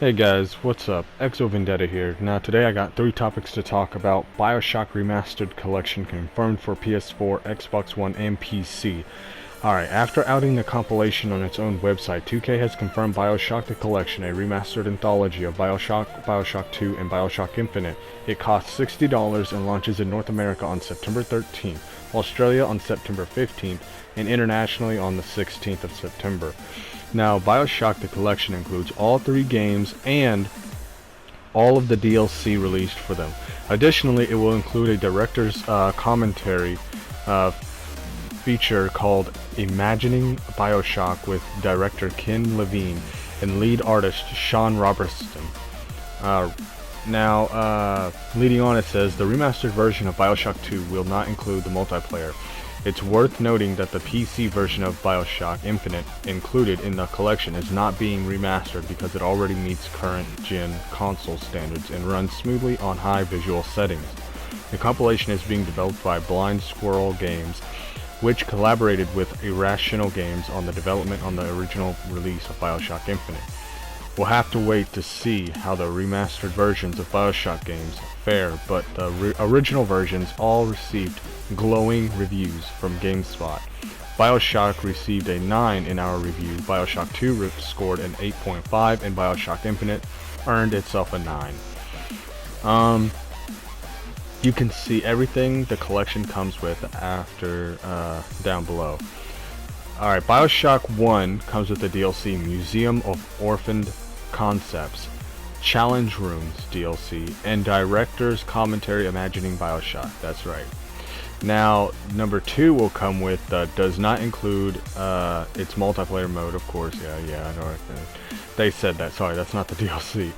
Hey guys, what's up? Exo Vendetta here. Now today I got 3 topics to talk about. Bioshock Remastered Collection confirmed for PS4, Xbox One, and PC. Alright, after outing the compilation on its own website, 2K has confirmed Bioshock the Collection, a remastered anthology of Bioshock, Bioshock 2, and Bioshock Infinite. It costs $60 and launches in North America on September 13th, Australia on September 15th, and internationally on the 16th of September. Now, Bioshock the Collection includes all 3 games and all of the DLC released for them. Additionally, it will include a director's commentary feature called Imagining Bioshock with director Ken Levine and lead artist Sean Robertson. Leading on, it says, the remastered version of Bioshock 2 will not include the multiplayer. It's worth noting that the PC version of Bioshock Infinite included in the collection is not being remastered because it already meets current-gen console standards and runs smoothly on high visual settings. The compilation is being developed by Blind Squirrel Games, which collaborated with Irrational Games on the development on the original release of Bioshock Infinite. We'll have to wait to see how the remastered versions of Bioshock games fare, but the original versions all received glowing reviews from GameSpot. Bioshock received a 9 in our review, Bioshock 2 scored an 8.5, and Bioshock Infinite earned itself a 9. You can see everything the collection comes with after down below. Alright, Bioshock 1 comes with the DLC Museum of Orphaned Concepts, Challenge Rooms DLC, and Director's Commentary Imagining Bioshock. That's right. Now, number 2 will come with, does not include its multiplayer mode, of course. Yeah, I know. They said that. Sorry, that's not the DLC.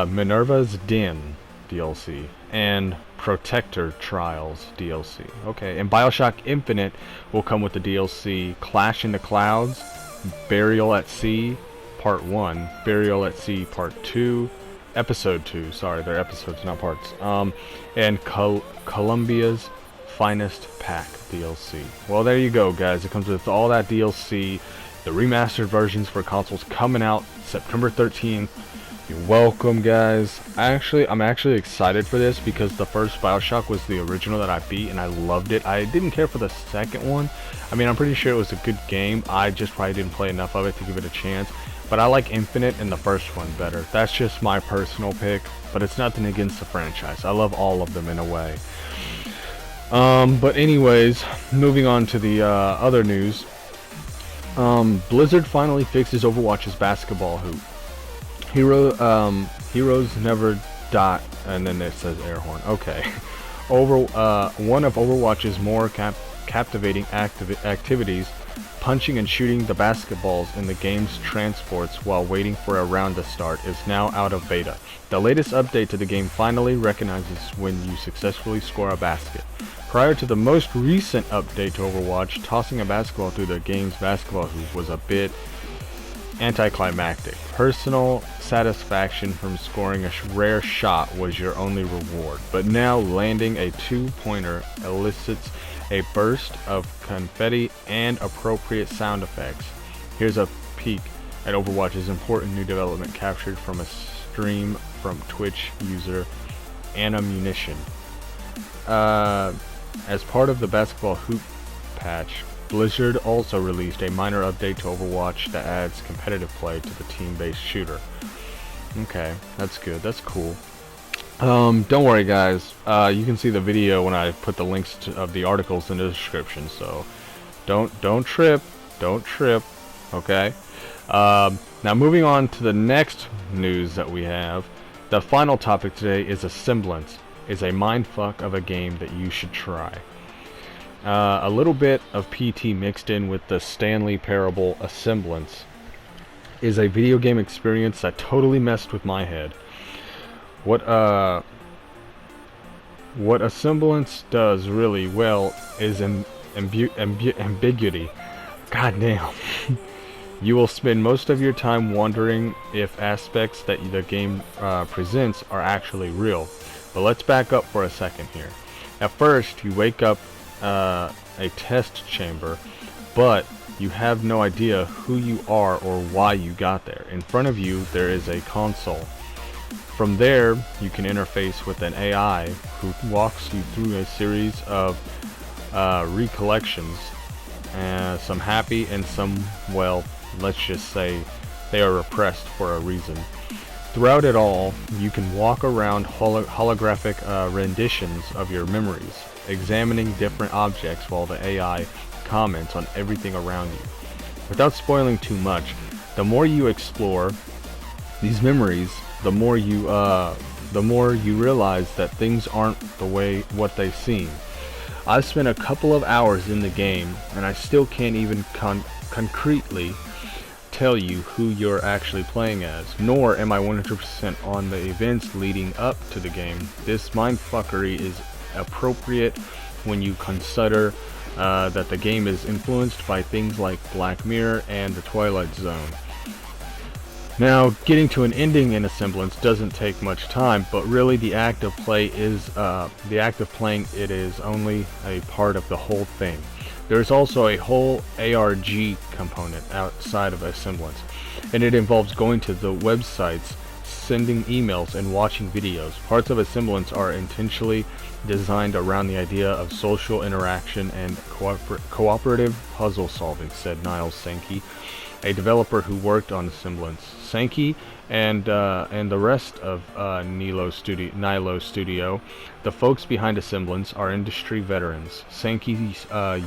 Minerva's Den DLC, and Protector Trials DLC. Okay, and Bioshock Infinite will come with the DLC Clash in the Clouds, Burial at Sea Part 1, Burial at Sea Part 2, Episode 2, sorry, they're episodes, not parts, and Columbia's Finest Pack DLC. Well, there you go, guys. It comes with all that DLC, the remastered versions for consoles coming out September 13th. You're welcome, guys. I'm actually excited for this because the first Bioshock was the original that I beat and I loved it. I didn't care for the second one. I mean, I'm pretty sure it was a good game. I just probably didn't play enough of it to give it a chance. But I like Infinite and the first one better. That's just my personal pick, but it's nothing against the franchise. I love all of them in a way. But anyways, moving on to the other news. Blizzard finally fixes Overwatch's basketball hoop. Heroes never die, and then it says air horn. Okay. One of Overwatch's more captivating activities, punching and shooting the basketballs in the game's transports while waiting for a round to start, is now out of beta. The latest update to the game finally recognizes when you successfully score a basket. Prior to the most recent update to Overwatch, tossing a basketball through the game's basketball hoop was a bit anticlimactic. Personal satisfaction from scoring a rare shot was your only reward, but now landing a 2-pointer elicits a burst of confetti and appropriate sound effects. Here's a peek at Overwatch's important new development captured from a stream from Twitch user Munition. As part of the basketball hoop patch, Blizzard also released a minor update to Overwatch that adds competitive play to the team-based shooter. Okay, that's good. That's cool. Don't worry, guys. You can see the video when I put the links of the articles in the description. So, don't trip. Don't trip. Okay. Now moving on to the next news that we have. The final topic today is Asemblance. Is a mindfuck of a game that you should try. A little bit of PT mixed in with the Stanley Parable. Asemblance is a video game experience that totally messed with my head. What Asemblance does really well is ambiguity. God damn. You will spend most of your time wondering if aspects that the game presents are actually real. But let's back up for a second here. At first, you wake up a test chamber but you have no idea who you are or why you got there. In front of you, there is a console. From there, you can interface with an AI who walks you through a series of recollections, some happy and some, well, let's just say they are repressed for a reason. Throughout it all, you can walk around holographic renditions of your memories, examining different objects while the AI comments on everything around you. Without spoiling too much, the more you explore these memories, the more you realize that things aren't what they seem. I've spent a couple of hours in the game, and I still can't even concretely tell you who you're actually playing as, nor am I 100% on the events leading up to the game. This mindfuckery is appropriate when you consider that the game is influenced by things like Black Mirror and the Twilight Zone. Now, getting to an ending in Asemblance doesn't take much time, but really the act of playing it is only a part of the whole thing. There's also a whole ARG component outside of Asemblance, and it involves going to the websites, sending emails, and watching videos. Parts of Asemblance are intentionally designed around the idea of social interaction and cooperative puzzle solving, said Niles Sankey, a developer who worked on Asemblance. Sankey and the rest of Nilo Studio, the folks behind Asemblance, are industry veterans. Sankey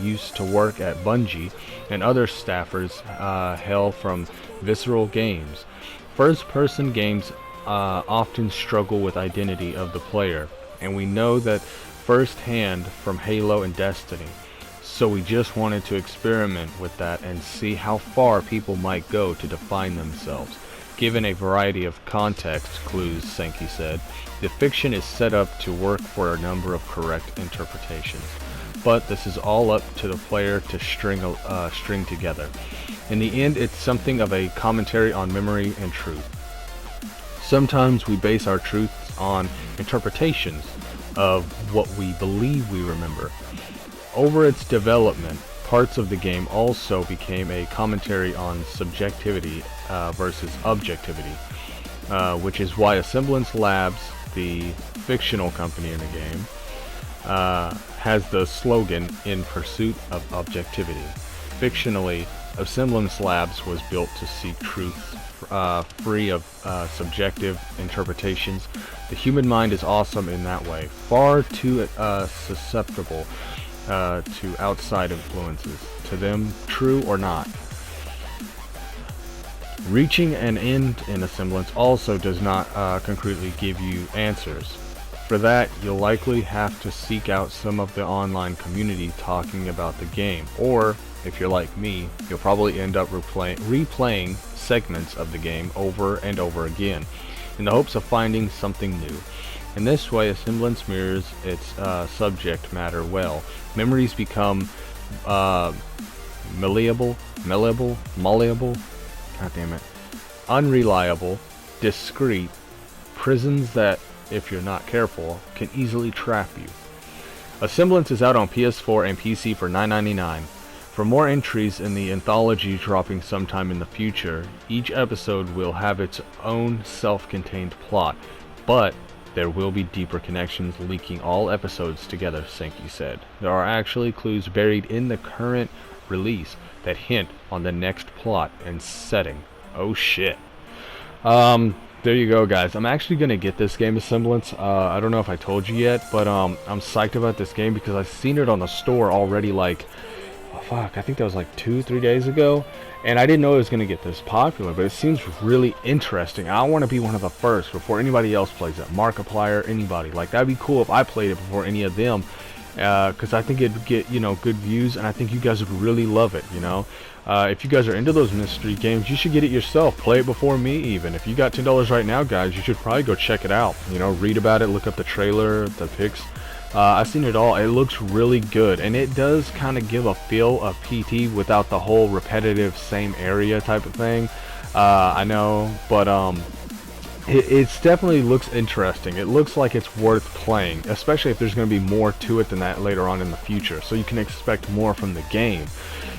used to work at Bungie, and other staffers hail from Visceral Games. First-person games often struggle with identity of the player, and we know that firsthand from Halo and Destiny. So we just wanted to experiment with that and see how far people might go to define themselves. Given a variety of context clues, Sankey said, the fiction is set up to work for a number of correct interpretations. But this is all up to the player to string together. In the end, it's something of a commentary on memory and truth. Sometimes we base our truths on interpretations of what we believe we remember. Over its development, parts of the game also became a commentary on subjectivity versus objectivity, which is why Asemblance Labs, the fictional company in the game, has the slogan, "In Pursuit of Objectivity." Fictionally, Asemblance Labs was built to seek truth free of subjective interpretations. The human mind is awesome in that way, far too susceptible to outside influences, to them true or not. Reaching an end in Asemblance also does not concretely give you answers. For that, you'll likely have to seek out some of the online community talking about the game, or if you're like me, you'll probably end up replaying segments of the game over and over again, in the hopes of finding something new. In this way, Asemblance mirrors its subject matter well. Memories become malleable, unreliable, discrete, prisons that, if you're not careful, can easily trap you. Asemblance is out on PS4 and PC for $9.99. For more entries in the anthology dropping sometime in the future, each episode will have its own self-contained plot, but there will be deeper connections linking all episodes together, Sankey said. There are actually clues buried in the current release that hint on the next plot and setting. Oh shit. There you go, guys. I'm actually gonna get this game Asemblance. I don't know if I told you yet, but I'm psyched about this game because I've seen it on the store already, like, I think that was like 2-3 days ago, and I didn't know it was going to get this popular, but it seems really interesting. I want to be one of the first before anybody else plays it. Markiplier, anybody. Like, that'd be cool if I played it before any of them, because I think it'd get, good views, and I think you guys would really love it, If you guys are into those mystery games, you should get it yourself. Play it before me, even. If you got $10 right now, guys, you should probably go check it out. Read about it, look up the trailer, the pics. I've seen it all. It looks really good, and it does kind of give a feel of PT without the whole repetitive same area type of thing. I know, but It's definitely looks interesting. It looks like it's worth playing, especially if there's going to be more to it than that later on in the future. So you can expect more from the game.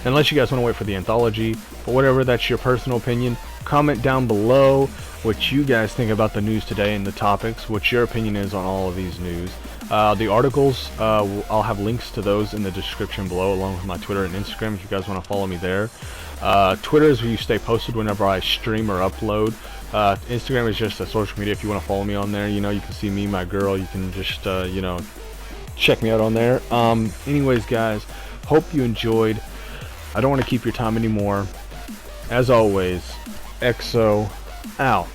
Unless you guys want to wait for the anthology, but whatever, that's your personal opinion. Comment down below what you guys think about the news today and the topics, what your opinion is on all of these news. The articles, I'll have links to those in the description below, along with my Twitter and Instagram if you guys want to follow me there. Twitter is where you stay posted whenever I stream or upload. Instagram is just a social media if you want to follow me on there. You know, you can see me, my girl. You can just, you know, check me out on there. Anyways, guys, hope you enjoyed. I don't want to keep your time anymore. As always, EXO out.